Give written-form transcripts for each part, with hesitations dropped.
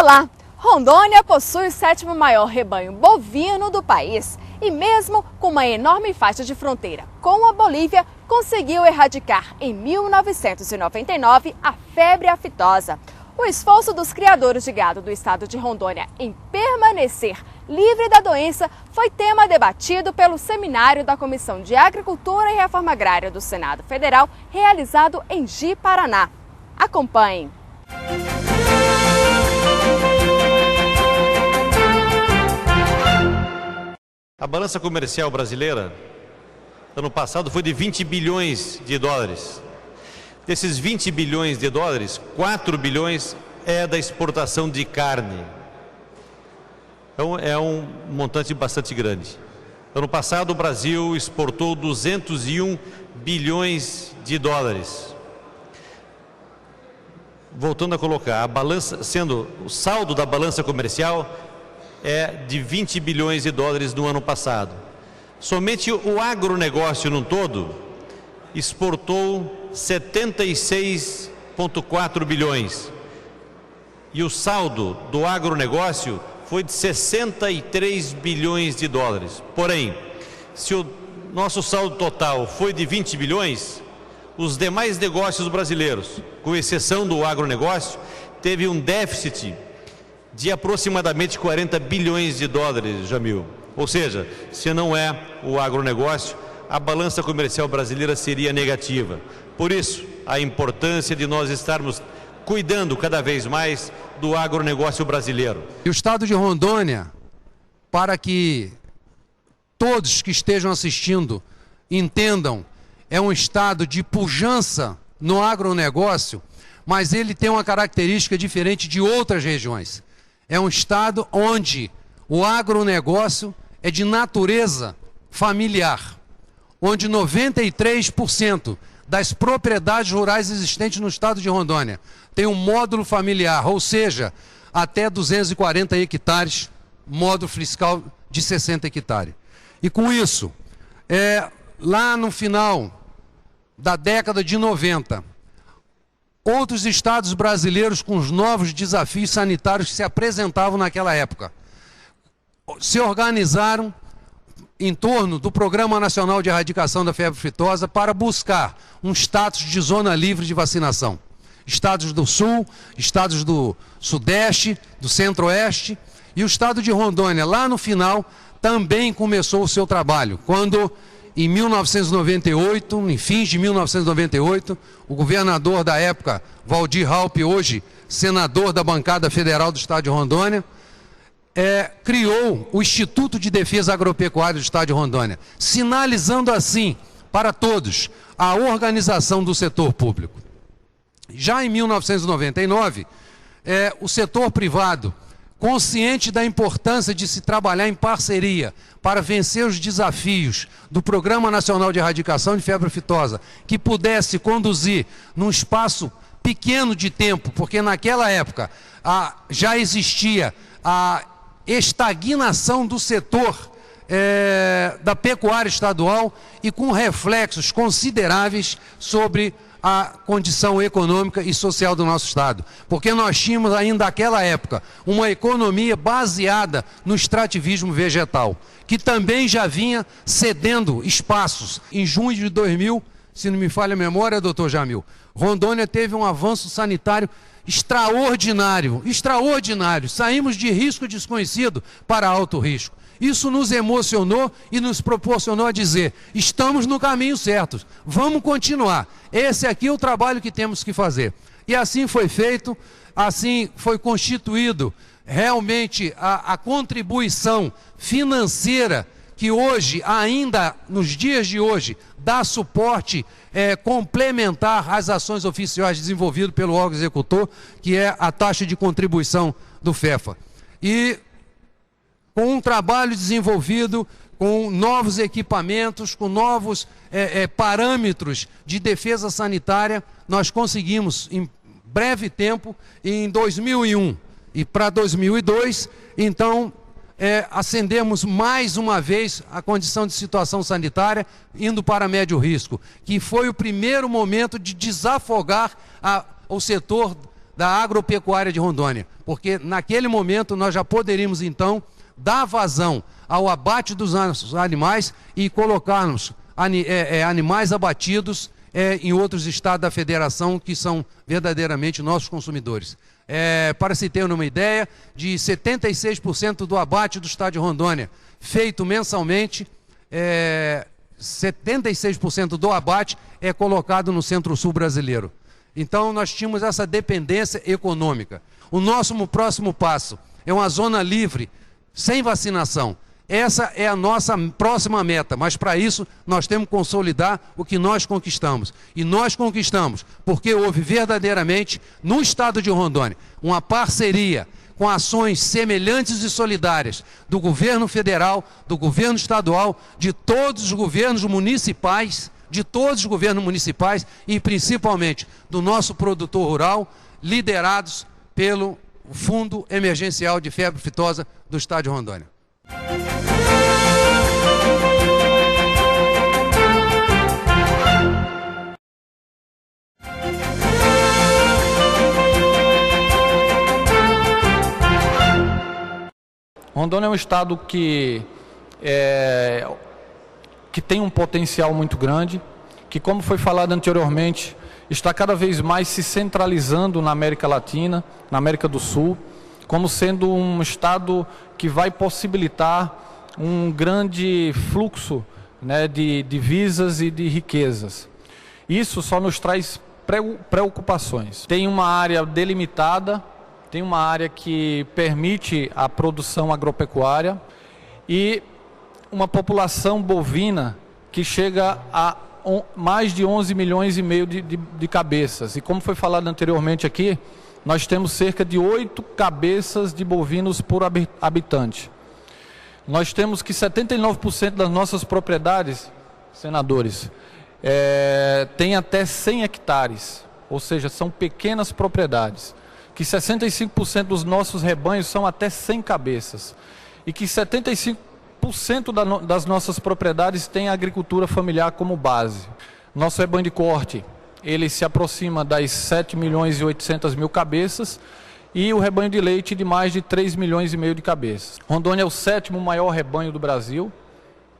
Olá! Rondônia possui o 7º maior rebanho bovino do país e mesmo com uma enorme faixa de fronteira com a Bolívia, conseguiu erradicar em 1999 a febre aftosa. O esforço dos criadores de gado do estado de Rondônia em permanecer livre da doença foi tema debatido pelo seminário da Comissão de Agricultura e Reforma Agrária do Senado Federal, realizado em Ji-Paraná. Acompanhem! A balança comercial brasileira, ano passado, foi de 20 bilhões de dólares. Desses 20 bilhões de dólares, 4 bilhões é da exportação de carne. Então, é um montante bastante grande. Ano passado, o Brasil exportou 201 bilhões de dólares. Voltando a colocar, a balança, sendo o saldo da balança comercial é de 20 bilhões de dólares no ano passado. Somente o agronegócio no todo exportou 76,4 bilhões. E o saldo do agronegócio foi de 63 bilhões de dólares. Porém, se o nosso saldo total foi de 20 bilhões, os demais negócios brasileiros, com exceção do agronegócio, teve um déficit de aproximadamente 40 bilhões de dólares, Jamil. Ou seja, se não é o agronegócio, a balança comercial brasileira seria negativa. Por isso, a importância de nós estarmos cuidando cada vez mais do agronegócio brasileiro. E o estado de Rondônia, para que todos que estejam assistindo entendam, é um estado de pujança no agronegócio, mas ele tem uma característica diferente de outras regiões. É um estado onde o agronegócio é de natureza familiar, onde 93% das propriedades rurais existentes no estado de Rondônia tem um módulo familiar, ou seja, até 240 hectares, módulo fiscal de 60 hectares. E com isso, lá no final da década de 90, outros estados brasileiros com os novos desafios sanitários que se apresentavam naquela época se organizaram em torno do Programa Nacional de Erradicação da Febre Aftosa para buscar um status de zona livre de vacinação. Estados do Sul, estados do Sudeste, do Centro-Oeste e o estado de Rondônia, lá no final, também começou o seu trabalho, quando em 1998, em fins de 1998, o governador da época, Waldir Raupp, hoje senador da bancada federal do estado de Rondônia, criou o Instituto de Defesa Agropecuária do estado de Rondônia, sinalizando assim para todos a organização do setor público. Já em 1999, o setor privado, consciente da importância de se trabalhar em parceria para vencer os desafios do Programa Nacional de Erradicação de Febre Aftosa, que pudesse conduzir num espaço pequeno de tempo, porque naquela época já existia a estagnação do setor da pecuária estadual e com reflexos consideráveis sobre a condição econômica e social do nosso estado, porque nós tínhamos ainda naquela época uma economia baseada no extrativismo vegetal, que também já vinha cedendo espaços. Em junho de 2000, se não me falha a memória, doutor Jamil, Rondônia teve um avanço sanitário extraordinário, saímos de risco desconhecido para alto risco. Isso nos emocionou e nos proporcionou a dizer, estamos no caminho certo, vamos continuar. Esse aqui é o trabalho que temos que fazer. E assim foi feito, assim foi constituído realmente a contribuição financeira que hoje, ainda nos dias de hoje, dá suporte complementar às ações oficiais desenvolvidas pelo órgão executor, que é a taxa de contribuição do FEFA. E com um trabalho desenvolvido, com novos equipamentos, com novos parâmetros de defesa sanitária, nós conseguimos, em breve tempo, em 2001 e para 2002, então, acendemos mais uma vez a condição de situação sanitária, indo para médio risco, que foi o primeiro momento de desafogar o setor da agropecuária de Rondônia, porque naquele momento nós já poderíamos então dar vazão ao abate dos animais e colocarmos animais abatidos em outros estados da federação que são verdadeiramente nossos consumidores. Para se ter uma ideia, de 76% do abate do estado de Rondônia feito mensalmente, 76% do abate é colocado no Centro-Sul brasileiro. Então nós tínhamos essa dependência econômica. O nosso próximo passo é uma zona livre, sem vacinação. Essa é a nossa próxima meta, mas para isso nós temos que consolidar o que nós conquistamos. E nós conquistamos porque houve verdadeiramente, no estado de Rondônia, uma parceria com ações semelhantes e solidárias do governo federal, do governo estadual, de todos os governos municipais, e principalmente do nosso produtor rural, liderados pelo Fundo Emergencial de Febre Aftosa do estado de Rondônia. Rondônia é um estado que tem um potencial muito grande, que, como foi falado anteriormente, está cada vez mais se centralizando na América Latina, na América do Sul, como sendo um estado que vai possibilitar um grande fluxo, né, de divisas e de riquezas. Isso só nos traz preocupações. Tem uma área delimitada, tem uma área que permite a produção agropecuária e uma população bovina que chega a mais de 11 milhões e meio de cabeças. E como foi falado anteriormente aqui, nós temos cerca de 8 cabeças de bovinos por habitante. Nós temos que 79% das nossas propriedades, senadores, tem até 100 hectares, ou seja, são pequenas propriedades. Que 65% dos nossos rebanhos são até 100 cabeças. E que 75% das nossas propriedades têm a agricultura familiar como base. Nosso rebanho de corte, ele se aproxima das 7 milhões e 800 mil cabeças e o rebanho de leite de mais de 3 milhões e meio de cabeças. Rondônia é o 7º maior rebanho do Brasil,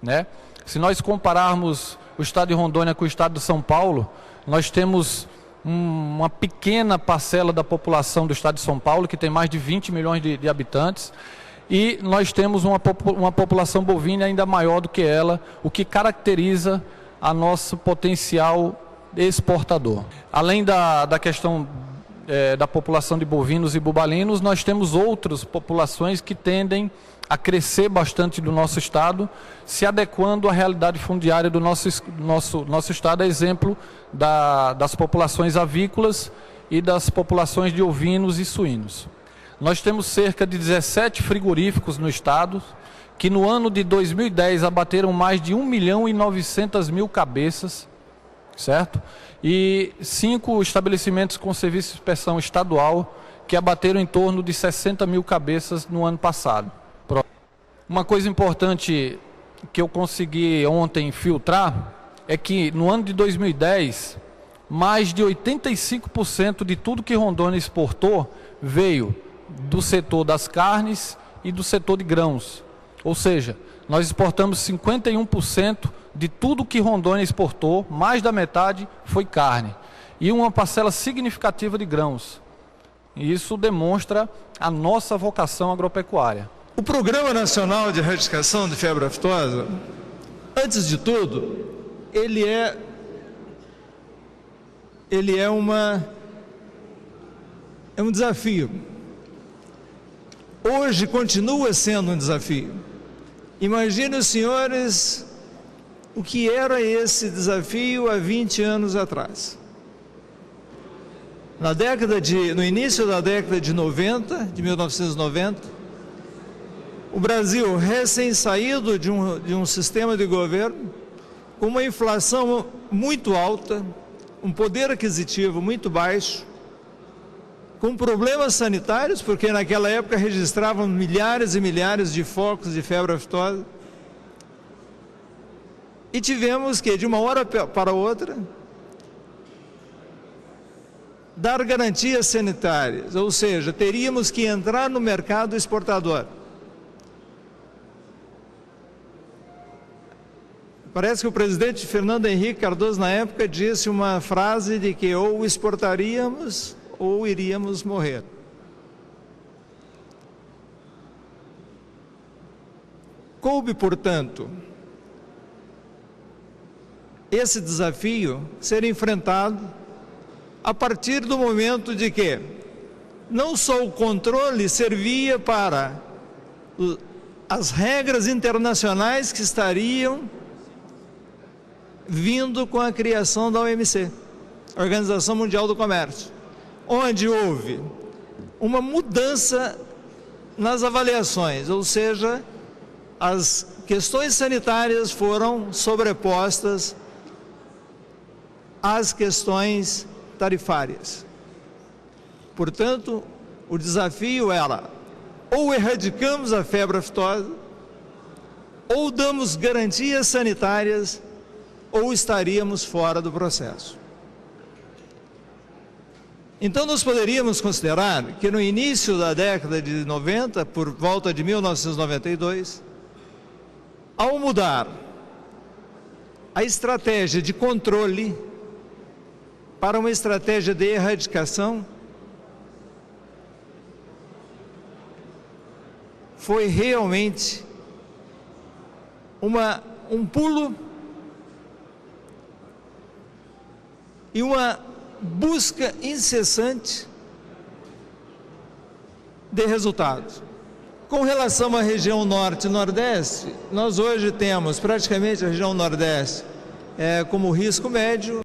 né? Se nós compararmos o estado de Rondônia com o estado de São Paulo, nós temos uma pequena parcela da população do estado de São Paulo, que tem mais de 20 milhões de habitantes, e nós temos uma população bovina ainda maior do que ela, o que caracteriza a nosso potencial exportador. Além da questão da população de bovinos e bubalinos, nós temos outras populações que tendem a crescer bastante do nosso estado, se adequando à realidade fundiária do nosso estado, a exemplo das populações avícolas e das populações de ovinos e suínos. Nós temos cerca de 17 frigoríficos no estado, que no ano de 2010 abateram mais de 1 milhão e 900 mil cabeças, certo? E 5 estabelecimentos com serviço de inspeção estadual, que abateram em torno de 60 mil cabeças no ano passado. Uma coisa importante que eu consegui ontem filtrar é que no ano de 2010, mais de 85% de tudo que Rondônia exportou veio do setor das carnes e do setor de grãos. Ou seja, nós exportamos 51% de tudo que Rondônia exportou, mais da metade foi carne. E uma parcela significativa de grãos. E isso demonstra a nossa vocação agropecuária. O Programa Nacional de Erradicação de Febre Aftosa, antes de tudo, ele é um desafio. Hoje continua sendo um desafio. Imaginem os senhores o que era esse desafio há 20 anos atrás. No início da década de 1990, o Brasil, recém-saído de um sistema de governo, com uma inflação muito alta, um poder aquisitivo muito baixo, com problemas sanitários, porque naquela época registravam milhares e milhares de focos de febre aftosa, e tivemos que, de uma hora para outra, dar garantias sanitárias, ou seja, teríamos que entrar no mercado exportador. Parece que o presidente Fernando Henrique Cardoso, na época, disse uma frase de que ou exportaríamos ou iríamos morrer. Coube, portanto, esse desafio ser enfrentado a partir do momento de que não só o controle servia para as regras internacionais que estariam vindo com a criação da OMC, Organização Mundial do Comércio, onde houve uma mudança nas avaliações, ou seja, as questões sanitárias foram sobrepostas às questões tarifárias. Portanto, o desafio era ou erradicamos a febre aftosa, ou damos garantias sanitárias, ou estaríamos fora do processo. Então nós poderíamos considerar que no início da década de 90, por volta de 1992, ao mudar a estratégia de controle para uma estratégia de erradicação, foi realmente um pulo e uma busca incessante de resultados. Com relação à região norte e nordeste, nós hoje temos praticamente a região nordeste como risco médio,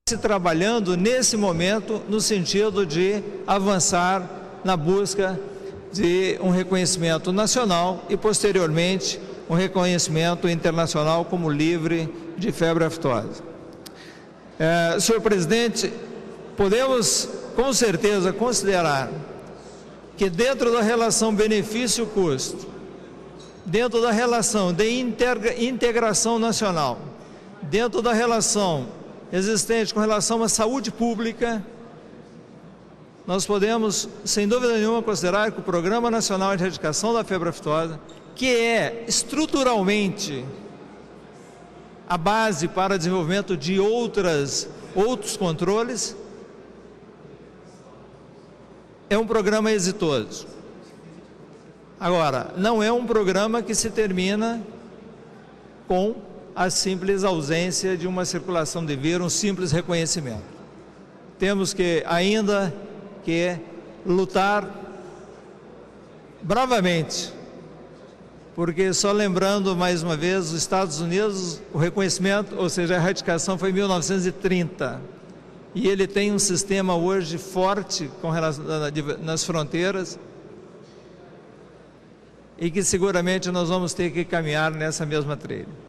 se trabalhando nesse momento no sentido de avançar na busca de um reconhecimento nacional e posteriormente um reconhecimento internacional como livre de febre aftosa. Senhor presidente, podemos com certeza considerar que dentro da relação benefício-custo, dentro da relação de integração nacional, dentro da relação existente com relação à saúde pública, nós podemos, sem dúvida nenhuma, considerar que o Programa Nacional de Erradicação da Febre Aftosa, que é estruturalmente a base para o desenvolvimento de outros controles, é um programa exitoso. Agora, não é um programa que se termina com a simples ausência de uma circulação de vírus, um simples reconhecimento. Temos que ainda que lutar bravamente, porque só lembrando mais uma vez, os Estados Unidos, o reconhecimento, ou seja, a erradicação foi em 1930, e ele tem um sistema hoje forte com relação nas fronteiras, e que seguramente nós vamos ter que caminhar nessa mesma trilha.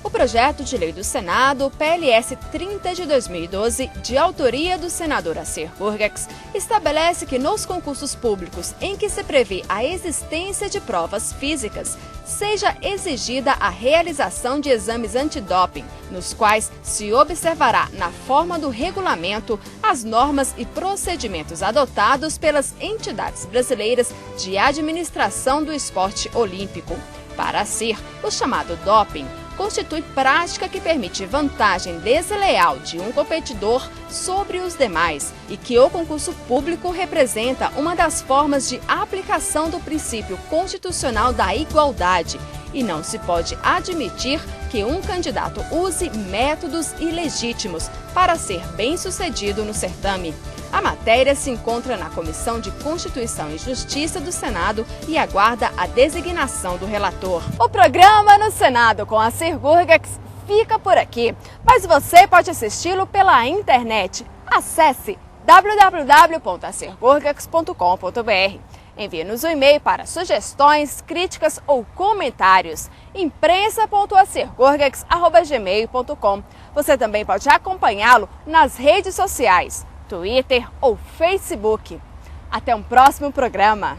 O projeto de lei do Senado, PLS 30 de 2012, de autoria do senador Assir Gurgeks, estabelece que nos concursos públicos em que se prevê a existência de provas físicas, seja exigida a realização de exames antidoping, nos quais se observará na forma do regulamento as normas e procedimentos adotados pelas entidades brasileiras de administração do esporte olímpico. Para Assir, o chamado doping constitui prática que permite vantagem desleal de um competidor sobre os demais e que o concurso público representa uma das formas de aplicação do princípio constitucional da igualdade e não se pode admitir que um candidato use métodos ilegítimos para ser bem-sucedido no certame. A matéria se encontra na Comissão de Constituição e Justiça do Senado e aguarda a designação do relator. O programa no Senado com Assir Gurgeks fica por aqui, mas você pode assisti-lo pela internet. Acesse www.assirgurgeks.com.br. Envie-nos um e-mail para sugestões, críticas ou comentários. imprensa.assirgurgeks@gmail.com. Você também pode acompanhá-lo nas redes sociais, Twitter ou Facebook. Até um próximo programa.